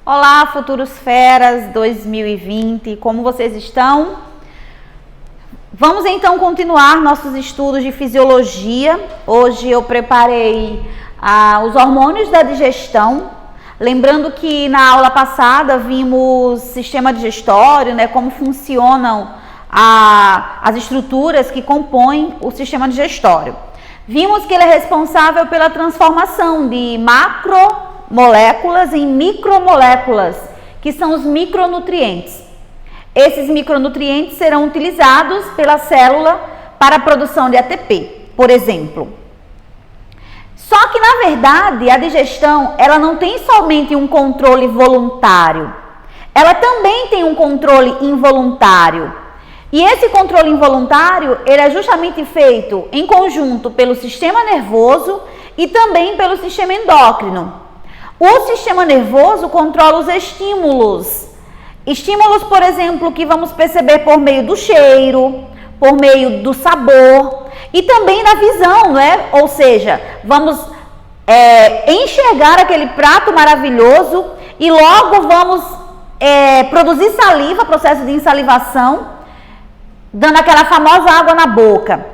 Olá, futuros feras 2020, como vocês estão? Vamos então continuar nossos estudos de fisiologia. Hoje eu preparei os hormônios da digestão. Lembrando que na aula passada vimos sistema digestório, né, como funcionam as estruturas que compõem o sistema digestório. Vimos que ele é responsável pela transformação de macromoléculas em micromoléculas, que são os micronutrientes. Esses micronutrientes serão utilizados pela célula para a produção de ATP, por exemplo. Só que, na verdade, a digestão, ela não tem somente um controle voluntário, ela também tem um controle involuntário. E esse controle involuntário, ele é justamente feito em conjunto pelo sistema nervoso e também pelo sistema endócrino. O sistema nervoso controla os estímulos. Estímulos, por exemplo, que vamos perceber por meio do cheiro, por meio do sabor e também da visão, né? Ou seja, vamos enxergar aquele prato maravilhoso e logo vamos produzir saliva, processo de insalivação, dando aquela famosa água na boca.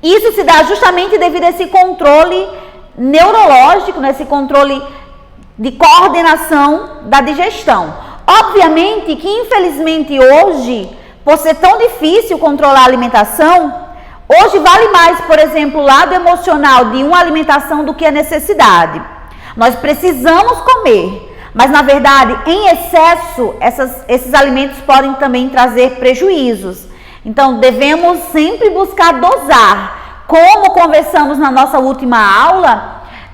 Isso se dá justamente devido a esse controle neurológico, né? Esse controle de coordenação da digestão. Obviamente que, infelizmente, hoje, por ser tão difícil controlar a alimentação, hoje vale mais, por exemplo, o lado emocional de uma alimentação do que a necessidade. Nós precisamos comer, mas, na verdade, em excesso, esses alimentos podem também trazer prejuízos. Então, devemos sempre buscar dosar. Como conversamos na nossa última aula,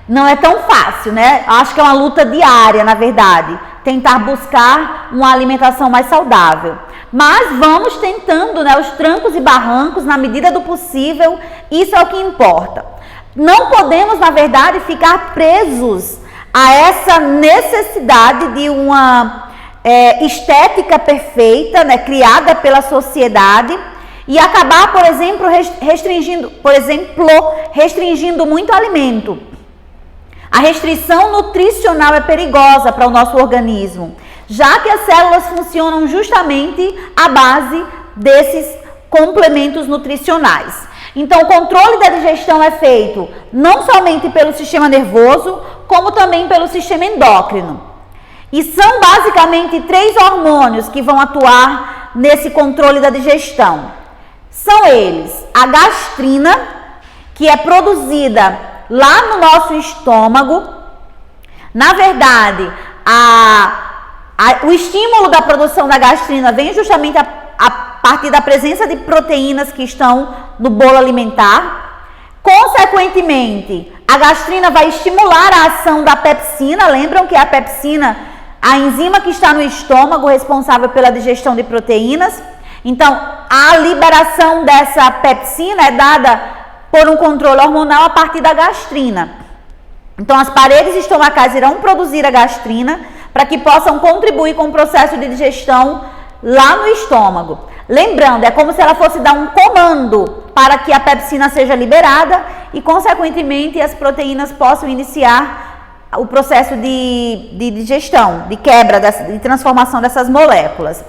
não é tão fácil, né? Acho que é uma luta diária, na verdade, tentar buscar uma alimentação mais saudável. Mas vamos tentando, né, os trancos e barrancos, na medida do possível, isso é o que importa. Não podemos, na verdade, ficar presos a essa necessidade de uma estética perfeita, né, criada pela sociedade, e acabar, por exemplo, restringindo muito alimento. A restrição nutricional é perigosa para o nosso organismo, já que as células funcionam justamente à base desses complementos nutricionais. Então, o controle da digestão é feito não somente pelo sistema nervoso, como também pelo sistema endócrino. E são basicamente 3 hormônios que vão atuar nesse controle da digestão. São eles: a gastrina, que é produzida lá no nosso estômago. Na verdade, o estímulo da produção da gastrina vem justamente a partir da presença de proteínas que estão no bolo alimentar. Consequentemente, a gastrina vai estimular a ação da pepsina. Lembram que a pepsina, a enzima que está no estômago, responsável pela digestão de proteínas. Então, a liberação dessa pepsina é dada por um controle hormonal a partir da gastrina. Então, as paredes estomacais irão produzir a gastrina para que possam contribuir com o processo de digestão lá no estômago. Lembrando, é como se ela fosse dar um comando para que a pepsina seja liberada e, consequentemente, as proteínas possam iniciar o processo de digestão, de quebra, de transformação dessas moléculas.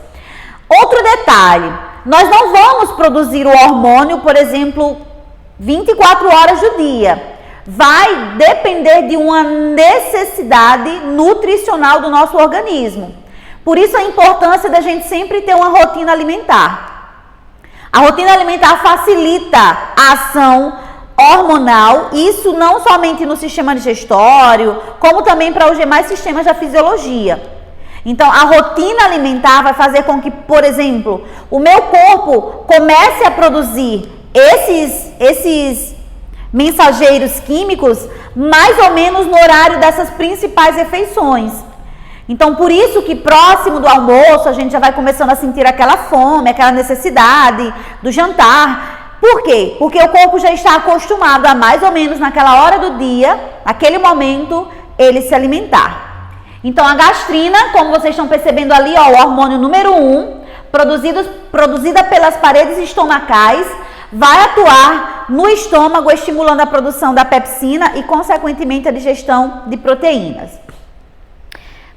Outro detalhe, nós não vamos produzir o hormônio, por exemplo, 24 horas do dia. Vai depender de uma necessidade nutricional do nosso organismo. Por isso a importância da gente sempre ter uma rotina alimentar. A rotina alimentar facilita a ação hormonal, isso não somente no sistema digestório, como também para os demais sistemas da fisiologia. Então, a rotina alimentar vai fazer com que, por exemplo, o meu corpo comece a produzir esses mensageiros químicos mais ou menos no horário dessas principais refeições. Então, por isso que próximo do almoço a gente já vai começando a sentir aquela fome, aquela necessidade do jantar. Por quê? Porque o corpo já está acostumado a mais ou menos naquela hora do dia, naquele momento, ele se alimentar. Então, a gastrina, como vocês estão percebendo ali, ó, o hormônio número 1, produzida pelas paredes estomacais, vai atuar no estômago, estimulando a produção da pepsina e, consequentemente, a digestão de proteínas.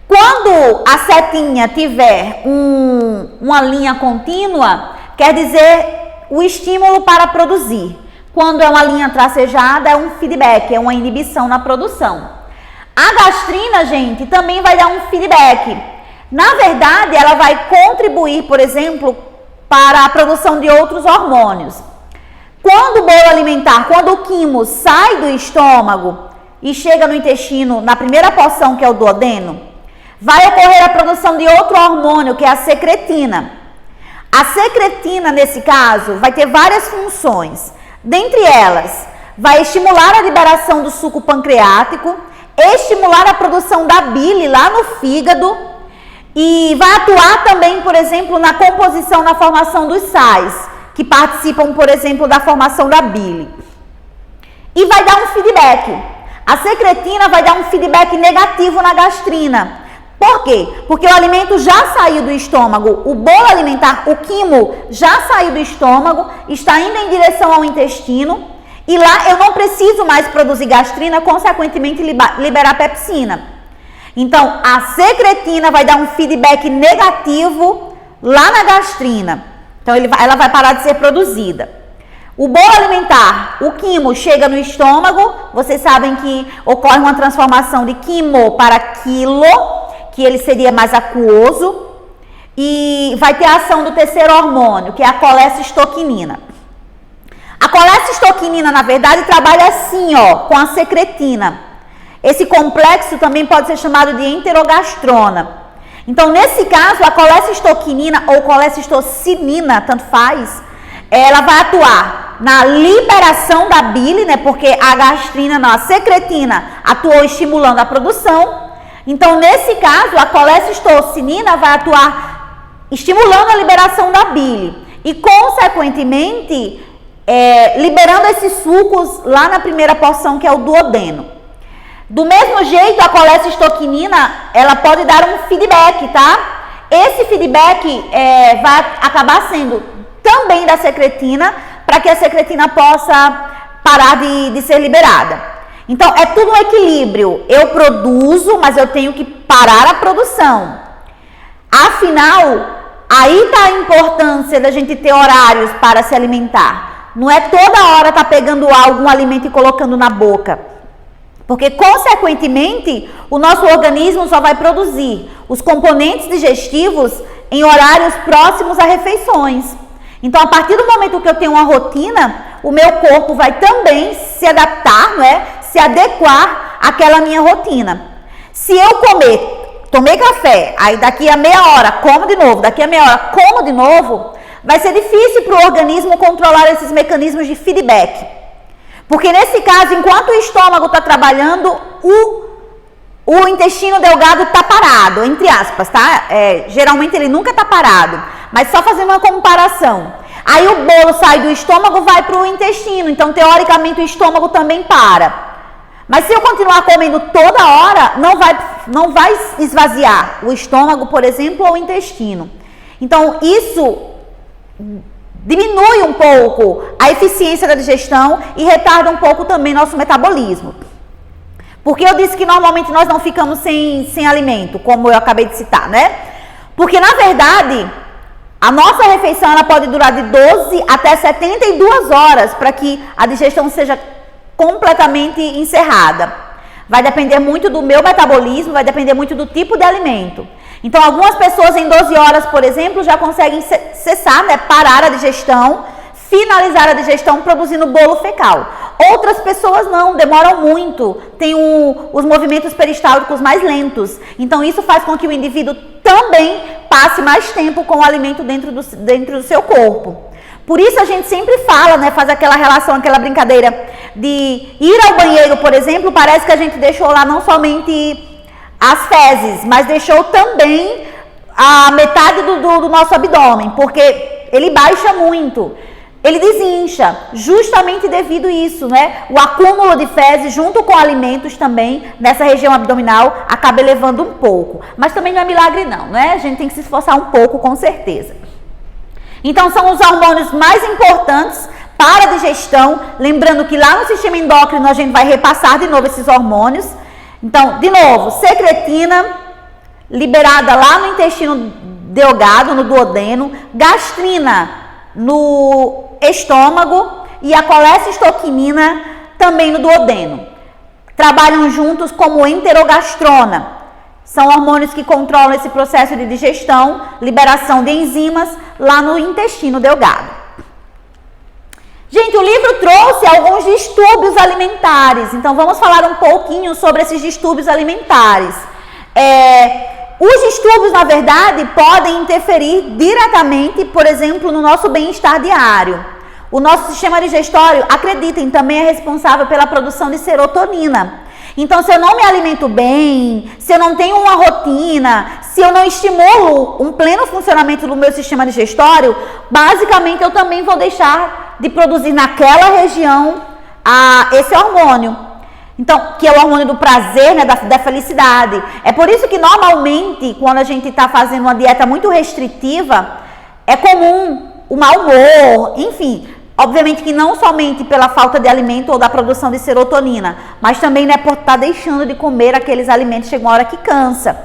Quando Quando a setinha tiver uma linha contínua, quer dizer o estímulo para produzir. Quando é uma linha tracejada, é um feedback, é uma inibição na produção. A gastrina, gente, também vai dar um feedback. Na verdade, ela vai contribuir, por exemplo, para a produção de outros hormônios. Quando o bolo alimentar, quando o quimo sai do estômago e chega no intestino, na primeira porção, que é o duodeno, vai ocorrer a produção de outro hormônio, que é a secretina. A secretina, nesse caso, vai ter várias funções. Dentre elas, vai estimular a liberação do suco pancreático, estimular a produção da bile lá no fígado e vai atuar também, por exemplo, na composição, na formação dos sais, que participam, por exemplo, da formação da bile. E vai dar um feedback. A secretina vai dar um feedback negativo na gastrina. Por quê? Porque o alimento já saiu do estômago, o bolo alimentar, o quimo, já saiu do estômago, está indo em direção ao intestino e lá eu não preciso mais produzir gastrina, consequentemente liberar pepsina. Então, a secretina vai dar um feedback negativo lá na gastrina. Então, ela vai parar de ser produzida. O bolo alimentar, o quimo, chega no estômago. Vocês sabem que ocorre uma transformação de quimo para quilo, que ele seria mais aquoso. E vai ter a ação do terceiro hormônio, que é a colecistoquinina. A colecistoquinina, na verdade, trabalha assim, ó, com a secretina. Esse complexo também pode ser chamado de enterogastrona. Então, nesse caso, a colecistoquinina ou colecistocinina, tanto faz, ela vai atuar na liberação da bile, né? Porque a gastrina, não, a secretina atuou estimulando a produção. Então, nesse caso, a colecistocinina vai atuar estimulando a liberação da bile e, consequentemente, liberando esses sucos lá na primeira porção, que é o duodeno. Do mesmo jeito, a colecistoquinina, ela pode dar um feedback, tá? Esse feedback vai acabar sendo também da secretina, para que a secretina possa parar de ser liberada. Então, é tudo um equilíbrio. Eu produzo, mas eu tenho que parar a produção. Afinal, aí está a importância da gente ter horários para se alimentar. Não é toda hora tá pegando algum alimento e colocando na boca. Porque, consequentemente, o nosso organismo só vai produzir os componentes digestivos em horários próximos a refeições. Então, a partir do momento que eu tenho uma rotina, o meu corpo vai também se adaptar, né? Se adequar àquela minha rotina. Se eu tomei café, aí daqui a meia hora como de novo, daqui a meia hora como de novo, vai ser difícil para o organismo controlar esses mecanismos de feedback. Porque nesse caso, enquanto o estômago está trabalhando, o intestino delgado está parado, entre aspas, tá? Geralmente ele nunca está parado, mas só fazendo uma comparação. Aí o bolo sai do estômago, vai para o intestino, então teoricamente o estômago também para. Mas se eu continuar comendo toda hora, não vai esvaziar o estômago, por exemplo, ou o intestino. Então isso diminui um pouco a eficiência da digestão e retarda um pouco também nosso metabolismo. Porque eu disse que normalmente nós não ficamos sem alimento, como eu acabei de citar, né? Porque, na verdade, a nossa refeição ela pode durar de 12 até 72 horas para que a digestão seja completamente encerrada. Vai depender muito do meu metabolismo, vai depender muito do tipo de alimento. Então, algumas pessoas em 12 horas, por exemplo, já conseguem cessar, né, parar a digestão, finalizar a digestão produzindo bolo fecal. Outras pessoas não, demoram muito, têm os movimentos peristálticos mais lentos. Então, isso faz com que o indivíduo também passe mais tempo com o alimento dentro do seu corpo. Por isso, a gente sempre fala, né, faz aquela relação, aquela brincadeira de ir ao banheiro, por exemplo, parece que a gente deixou lá não somente as fezes, mas deixou também a metade do nosso abdômen, porque ele baixa muito, ele desincha, justamente devido a isso, né? O acúmulo de fezes junto com alimentos também nessa região abdominal acaba elevando um pouco, mas também não é milagre não, né? A gente tem que se esforçar um pouco, com certeza. Então, são os hormônios mais importantes para a digestão, lembrando que lá no sistema endócrino a gente vai repassar de novo esses hormônios. Então, de novo, secretina, liberada lá no intestino delgado, no duodeno, gastrina no estômago e a colecistoquinina também no duodeno. Trabalham juntos como enterogastrona. São hormônios que controlam esse processo de digestão, liberação de enzimas lá no intestino delgado. Gente, o livro trouxe alguns distúrbios alimentares, então vamos falar um pouquinho sobre esses distúrbios alimentares. Os distúrbios, na verdade, podem interferir diretamente, por exemplo, no nosso bem-estar diário. O nosso sistema digestório, acreditem, também é responsável pela produção de serotonina. Então, se eu não me alimento bem, se eu não tenho uma rotina, se eu não estimulo um pleno funcionamento do meu sistema digestório, basicamente eu também vou deixar de produzir naquela região esse hormônio. Então, que é o hormônio do prazer, né, da felicidade. É por isso que normalmente, quando a gente está fazendo uma dieta muito restritiva, é comum o mau humor, enfim. Obviamente que não somente pela falta de alimento ou da produção de serotonina, mas também, né, por estar deixando de comer aqueles alimentos, chega uma hora que cansa.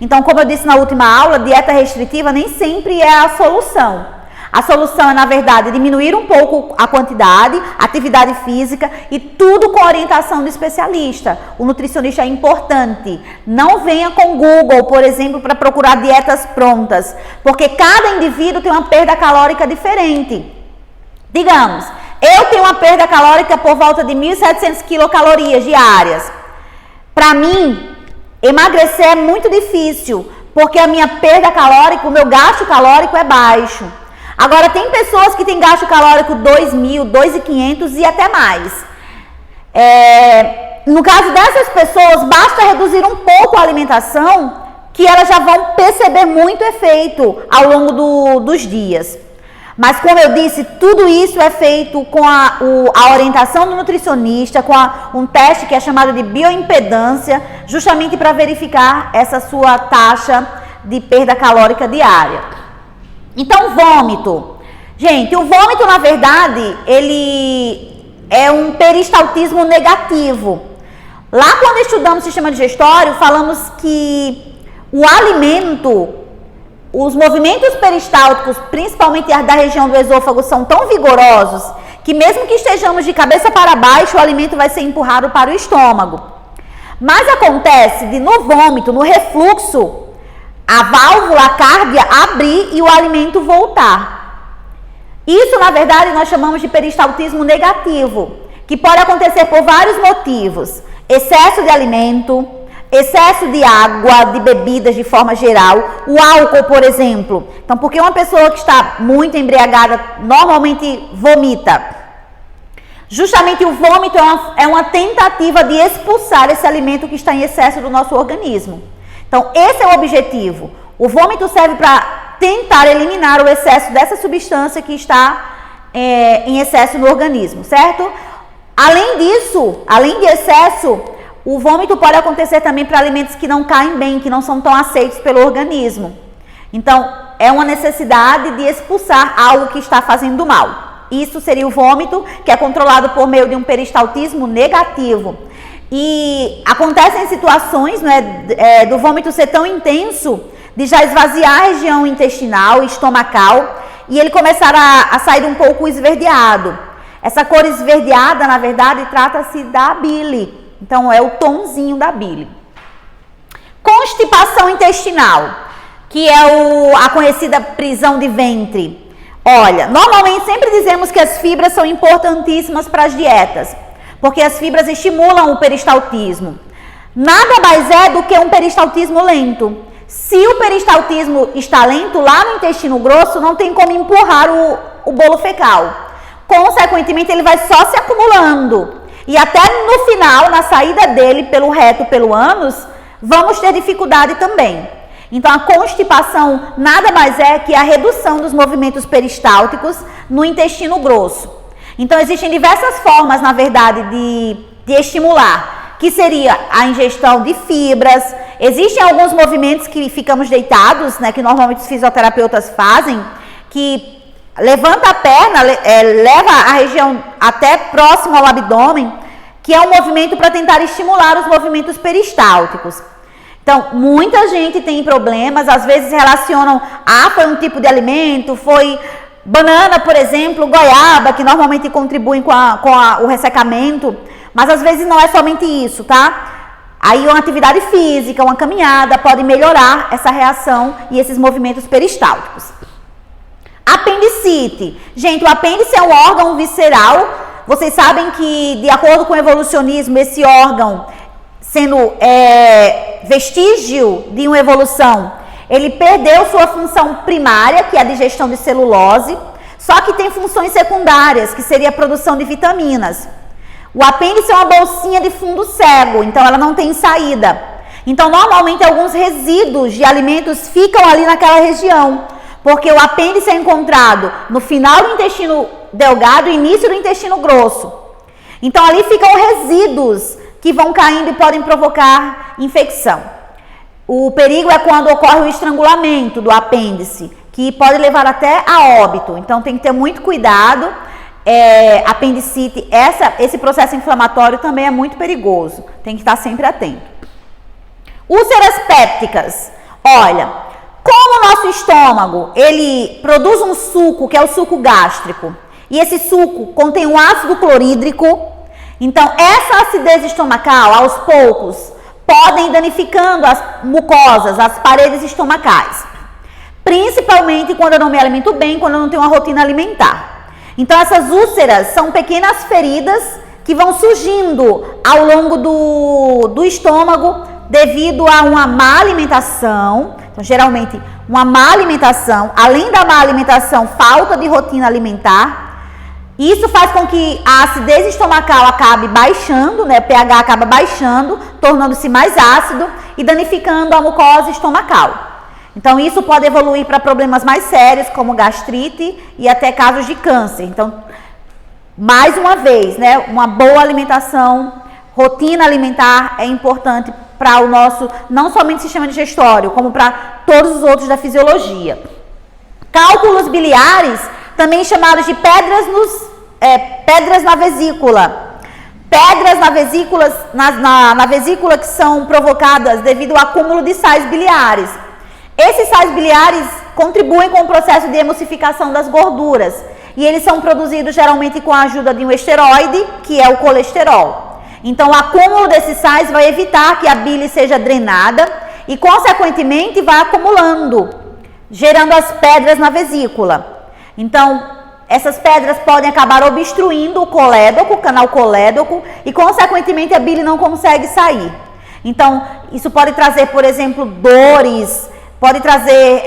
Então, como eu disse na última aula, dieta restritiva nem sempre é a solução. A solução é, na verdade, diminuir um pouco a quantidade, atividade física e tudo com orientação do especialista. O nutricionista é importante. Não venha com Google, por exemplo, para procurar dietas prontas, porque cada indivíduo tem uma perda calórica diferente. Digamos, eu tenho uma perda calórica por volta de 1.700 quilocalorias diárias. Para mim, emagrecer é muito difícil, porque a minha perda calórica, o meu gasto calórico é baixo. Agora, tem pessoas que têm gasto calórico 2.000, 2.500 e até mais. No caso dessas pessoas, basta reduzir um pouco a alimentação, que elas já vão perceber muito efeito ao longo dos dias. Mas, como eu disse, tudo isso é feito com a orientação do nutricionista, com um teste que é chamado de bioimpedância, justamente para verificar essa sua taxa de perda calórica diária. Então, vômito. Gente, o vômito, na verdade, ele é um peristaltismo negativo. Lá, quando estudamos o sistema digestório, falamos que o alimento, os movimentos peristálticos, principalmente da região do esôfago, são tão vigorosos que mesmo que estejamos de cabeça para baixo, o alimento vai ser empurrado para o estômago. Mas acontece de no vômito, no refluxo, a válvula cárdia abrir e o alimento voltar. Isso, na verdade, nós chamamos de peristaltismo negativo, que pode acontecer por vários motivos. Excesso de alimento, excesso de água, de bebidas de forma geral, o álcool, por exemplo. Então, porque uma pessoa que está muito embriagada normalmente vomita. Justamente o vômito é uma tentativa de expulsar esse alimento que está em excesso do nosso organismo. Então, esse é o objetivo. O vômito serve para tentar eliminar o excesso dessa substância que está em excesso no organismo, certo? Além disso, além de excesso, o vômito pode acontecer também para alimentos que não caem bem, que não são tão aceitos pelo organismo. Então, é uma necessidade de expulsar algo que está fazendo mal. Isso seria o vômito, que é controlado por meio de um peristaltismo negativo. E acontecem situações, né, do vômito ser tão intenso, de já esvaziar a região intestinal e estomacal, e ele começar a sair um pouco esverdeado. Essa cor esverdeada, na verdade, trata-se da bile. Então, é o tonzinho da bile. Constipação intestinal, que é a conhecida prisão de ventre. Olha, normalmente sempre dizemos que as fibras são importantíssimas para as dietas, porque as fibras estimulam o peristaltismo. Nada mais é do que um peristaltismo lento. Se o peristaltismo está lento, lá no intestino grosso, não tem como empurrar o bolo fecal. Consequentemente, ele vai só se acumulando. E até no final, na saída dele pelo reto, pelo ânus, vamos ter dificuldade também. Então, a constipação nada mais é que a redução dos movimentos peristálticos no intestino grosso. Então, existem diversas formas, na verdade, de estimular, que seria a ingestão de fibras. Existem alguns movimentos que ficamos deitados, né, que normalmente os fisioterapeutas fazem, que levanta a perna, leva a região até próximo ao abdômen, que é um movimento para tentar estimular os movimentos peristálticos. Então, muita gente tem problemas, às vezes relacionam, foi um tipo de alimento, foi banana, por exemplo, goiaba, que normalmente contribuem com o ressecamento, mas às vezes não é somente isso, tá? Aí uma atividade física, uma caminhada pode melhorar essa reação e esses movimentos peristálticos. Apendicite. Gente, o apêndice é um órgão visceral. Vocês sabem que, de acordo com o evolucionismo, esse órgão, sendo vestígio de uma evolução, ele perdeu sua função primária, que é a digestão de celulose, só que tem funções secundárias, que seria a produção de vitaminas. O apêndice é uma bolsinha de fundo cego, então ela não tem saída. Então, normalmente, alguns resíduos de alimentos ficam ali naquela região, porque o apêndice é encontrado no final do intestino delgado e início do intestino grosso. Então, ali ficam resíduos que vão caindo e podem provocar infecção. O perigo é quando ocorre o estrangulamento do apêndice, que pode levar até a óbito. Então, tem que ter muito cuidado. Apendicite, esse processo inflamatório também é muito perigoso. Tem que estar sempre atento. Úlceras pépticas. Olha, como o nosso estômago, ele produz um suco, que é o suco gástrico, e esse suco contém um ácido clorídrico, então essa acidez estomacal, aos poucos, podem ir danificando as mucosas, as paredes estomacais. Principalmente quando eu não me alimento bem, quando eu não tenho uma rotina alimentar. Então, essas úlceras são pequenas feridas que vão surgindo ao longo do estômago devido a uma má alimentação. Então, geralmente, uma má alimentação, além da má alimentação, falta de rotina alimentar. Isso faz com que a acidez estomacal acabe baixando, né? O pH acaba baixando, tornando-se mais ácido e danificando a mucosa estomacal. Então, isso pode evoluir para problemas mais sérios, como gastrite e até casos de câncer. Então, mais uma vez, né, uma boa alimentação, rotina alimentar é importante para o nosso, não somente sistema digestório, como para todos os outros da fisiologia. Cálculos biliares, também chamados de pedras na vesícula. Pedras na vesícula que são provocadas devido ao acúmulo de sais biliares. Esses sais biliares contribuem com o processo de emulsificação das gorduras e eles são produzidos geralmente com a ajuda de um esteroide, que é o colesterol. Então, o acúmulo desses sais vai evitar que a bile seja drenada e, consequentemente, vai acumulando, gerando as pedras na vesícula. Então, essas pedras podem acabar obstruindo o colédoco, o canal colédoco, e, consequentemente, a bile não consegue sair. Então, isso pode trazer, por exemplo, dores, pode trazer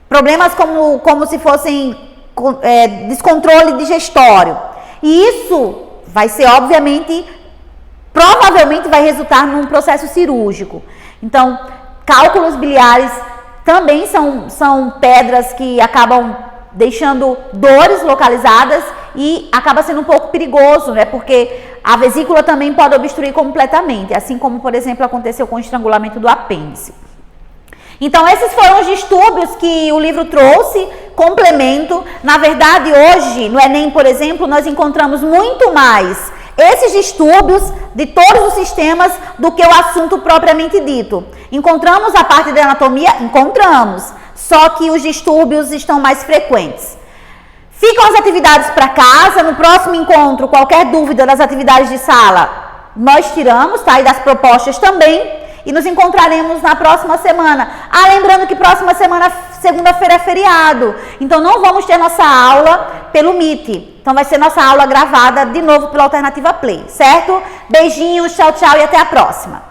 problemas como se fossem descontrole digestório. E isso vai ser, obviamente, provavelmente vai resultar num processo cirúrgico. Então, cálculos biliares também são pedras que acabam deixando dores localizadas e acaba sendo um pouco perigoso, né? Porque a vesícula também pode obstruir completamente, assim como, por exemplo, aconteceu com o estrangulamento do apêndice. Então, esses foram os distúrbios que o livro trouxe, complemento. Na verdade, hoje, no Enem, por exemplo, nós encontramos muito mais esses distúrbios de todos os sistemas do que o assunto propriamente dito. Encontramos a parte da anatomia? Encontramos. Só que os distúrbios estão mais frequentes. Ficam as atividades para casa. No próximo encontro, qualquer dúvida das atividades de sala, nós tiramos, tá? E das propostas também. E nos encontraremos na próxima semana. Lembrando que próxima semana, segunda-feira, é feriado. Então, não vamos ter nossa aula pelo Meet. Então, vai ser nossa aula gravada de novo pela Alternativa Play, certo? Beijinhos, tchau, tchau e até a próxima.